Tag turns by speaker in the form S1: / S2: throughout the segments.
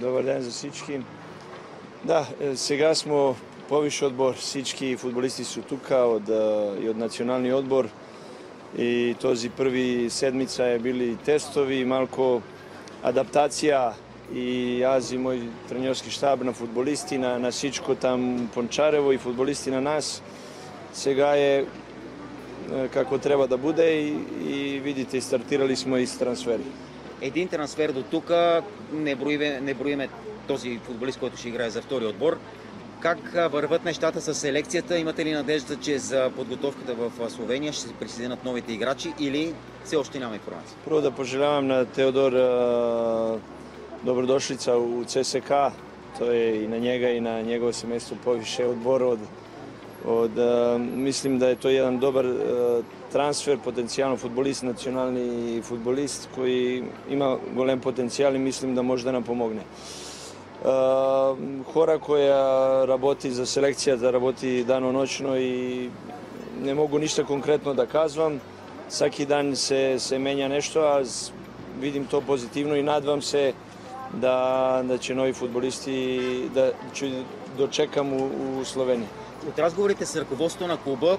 S1: Добар ден за всички. Да, сега смо повиш одбор, всички фудбалисти су тука и од национални одбор и този први седмица е били тестови, малко адаптација и јас и мој тренерски штаб на фудбалисти, на всичко там Пончарево и фудбалисти на нас. Сега е како треба да буде и видите, стартирали смо и с трансфери.
S2: Един трансфер до тука, не броиме този футболист, който ще играе за втори отбор. Как върват нещата с селекцията? Имате ли надежда, че за подготовката в Словения ще се присъединят новите играчи или все още няма информация?
S1: Прво да пожелявам на Теодор добродошлица у ЦСК. Тој е и на njega и на njegovo семејство повише одбор мислим да е тој еден добар трансфер, потенцијално фудбалист, национални фудбалист кој има голем потенцијал и мислим да може да нам помогне. Хора која работи за селекцијата, работи дано-ноќно и не могу ништо конкретно да казвам. Саки дан се менја нешто, аз видим то позитивно и надвам се да ќе нови фудбалисти да ќе дочекам у Словенија.
S2: От разговорите с ръководството на клуба,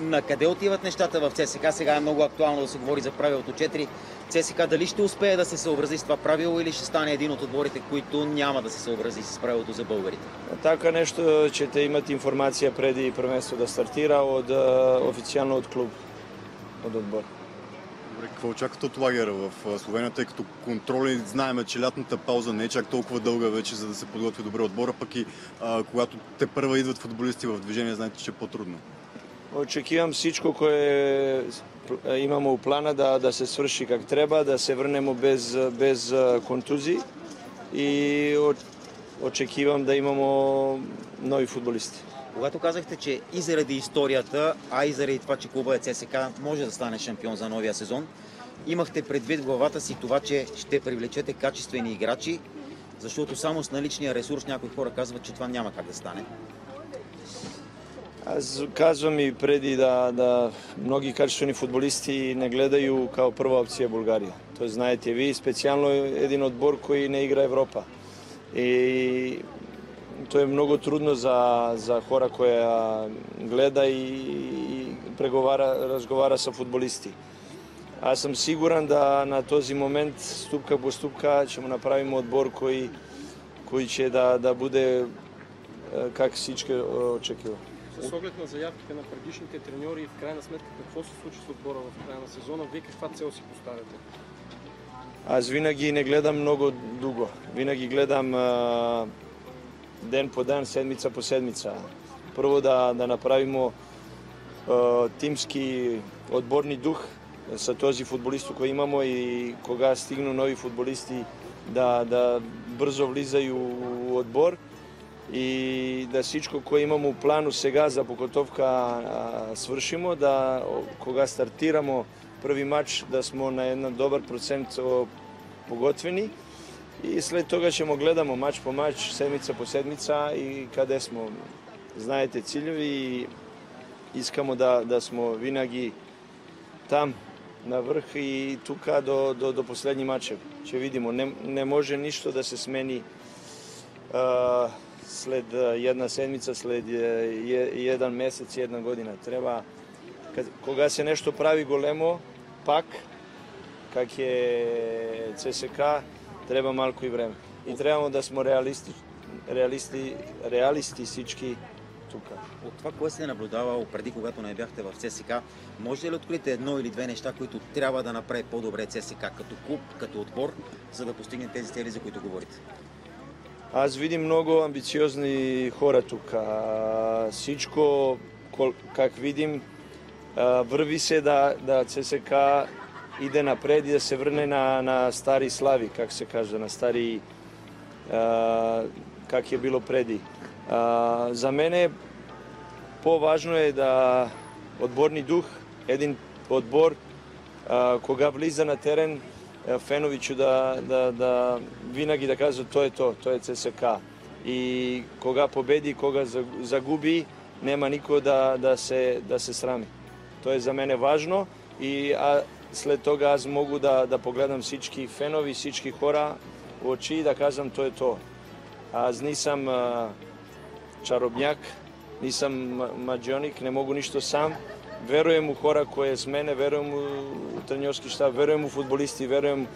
S2: на къде отиват нещата в ЦСКА? Сега е много актуално да се говори за правилото 4. ЦСКА дали ще успее да се съобрази с това правило или ще стане един от отборите, които няма да се съобрази с правилото за българите?
S1: Така нещо ќе имате информация преди првенство да стартира официјално од клуб, од одбор.
S3: Добре, какво очаквате от лагера в Словения, тъй като контроли, знаем, че лятната пауза не е чак толкова дълга вече, за да се подготви добре отбора, пък и когато те първа идват футболисти в движение, знаете, че е по-трудно.
S1: Очекивам всичко кое имамо у плана да се свърши как треба, да се върнемо без контузии и очекивам да имамо нови футболисти.
S2: Когато казахте, че и заради историята, а и заради това, че клубът е ЦСКА може да стане шампион за новия сезон, имахте предвид в главата си това, че ще привлечете качествени играчи, защото само с наличния ресурс някои хора казват, че това няма как да стане.
S1: Аз казвам и преди да многи качествени футболисти не гледaju kao prva opcija Bulgarija. To знаете ви, специјално един отбор кој не игра Европа. И to je mnogo trudno za хора која гледа и разговара sa фудбалисти. Аз съм сигурен да на този момент, ступка по ступка, ќе му направим отбор кој ќе да буде как всички очекува.
S4: С оглед на заявките на предишните треньори и в крайна сметка какво се случи с отбора в края на сезона, вие каква цел си поставяте?
S1: Аз винаги не гледам много дуго. Винаги гледам ден по ден, седмица по седмица. Прво да направимо тимски одборни дух sa този фудбалисти кој имамо и кога стигну нови фудбалисти да брзо влизају у одбор и да всичко кој имамо у плану сега за подготовка свршимо, да кога стартирамо први матч да смо на еден добар процент поготвени и след тога ќе го гледамо мач по мач, седмица по седмица и каде смо. Знаете ciljevi и искамо да смо винаги там на врх и тука до последни мачеви. Ќе видимо, не може ништо да се смени след една седмица, след еден месец и една година. Треба, кога се нешто прави големо, пак, как е ЦСКА, треба малко и време. И требамо да сме реалисти всички тука.
S2: От това, което сте наблюдавал преди, когато не бяхте в ЦСКА, може ли открите едно или две неща, които трябва да направи по-добре ЦСКА като клуб, като отбор, за да постигне тези цели, за които говорите?
S1: Аз видим много амбициозни хора тука. Всичко, как видим, върви се да ЦСКА иде напред и да се върне на стари слави, как се казва, на стари, как е било преди. За мене по-важно е да отборни дух, един отбор, кога влиза на терен, феновичу да винаги да казва тој е ЦСКА. И кога победи, кога загуби, нема никој да се срами. Тоа е за мене важно и след тога аз могу да погледам всички фенови, всички хора у очи и да кажам тоа е тоа. Аз нисам чаробњак, нисам маџионик, не могу ништо сам. Веруjem u хора кои с мене, веруjem у тренерски штаб, веруjem у фудбалисти, веруjem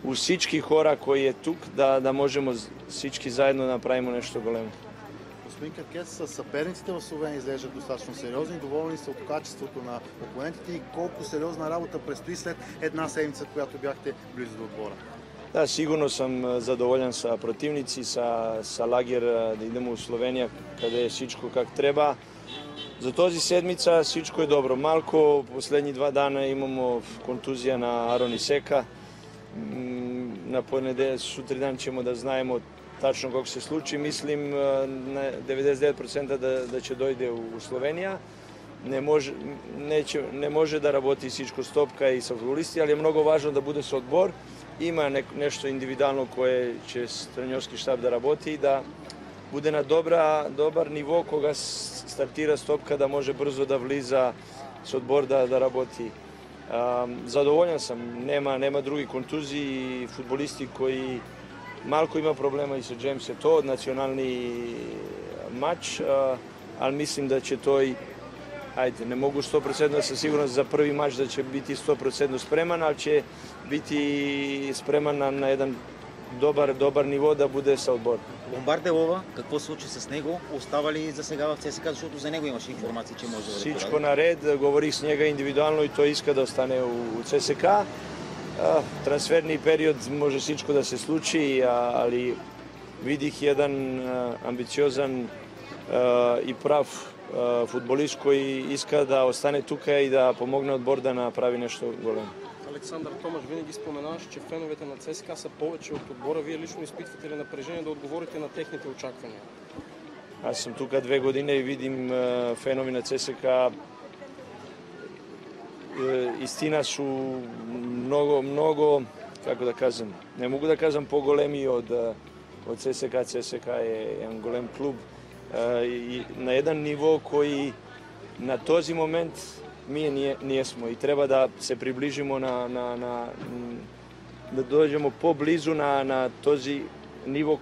S1: у всички хора кои е тук да можеме всички заедно да направиме нешто големо.
S5: Господин Керкец, съперниците в Словения изглеждат достатъчно сериозни. Доволни са от качеството на опонентите и колко сериозна работа предстои след една седмица, която бяхте близо до отбора?
S1: Да, сигурно съм задоволен са противници, са лагер да идем у Словения, къде е всичко как треба. За този седмица всичко е добро. Малко последни 2 дана имamo контузија на Арон Исека. На понеделник сутриндан ćemo да знаемо тачно како се случи. Мислим на 99% да ќе дојде у Словенија. Не може да работи всичко стопка и со футболисти, али е многу важно да буде со одбор. Има нешто индивидуално кое ќе тренерски штаб да работи и да буде на добар ниво кога стартира стопка да може брзо да влиза со одбор да работи. Задоволен сам, нема други контузии, фудбалисти кои малко има проблема и со Джеймс е тоа од национални матч, ali мислим да ќе тој, не могу 100% да се сигурен за први матч да ќе бити 100% спреман, ali ќе бити спреман на еден добар ниво да буде со одбор.
S2: Ломбарделова, какво случи с него? Остава ли за сега в ЦСКА, защото за него имаше информация, че може да бъде
S1: Всичко наред, говорих с него индивидуално и той иска да остане у ЦСКА. Трансферни период може всичко да се случи, али видих еден амбициозан и прав фудбалист кој иска да остане тука и да помогне одбор да направи нешто големо.
S4: Александър Томаш, винаги споменаваш, че феновете на ЦСКА са повече от отбора. Вие лично изпитвате ли напрежение да отговорите на техните очаквания?
S1: Аз съм тук 2 години и видим фенови на ЦСКА. Истина су много, како да кажам, не могу да кажам по-големи од ЦСКА. ЦСКА е еден голем клуб и на еден ниво кој на този момент ние смо и треба да се приближимо да доđemo поблизу на този ниво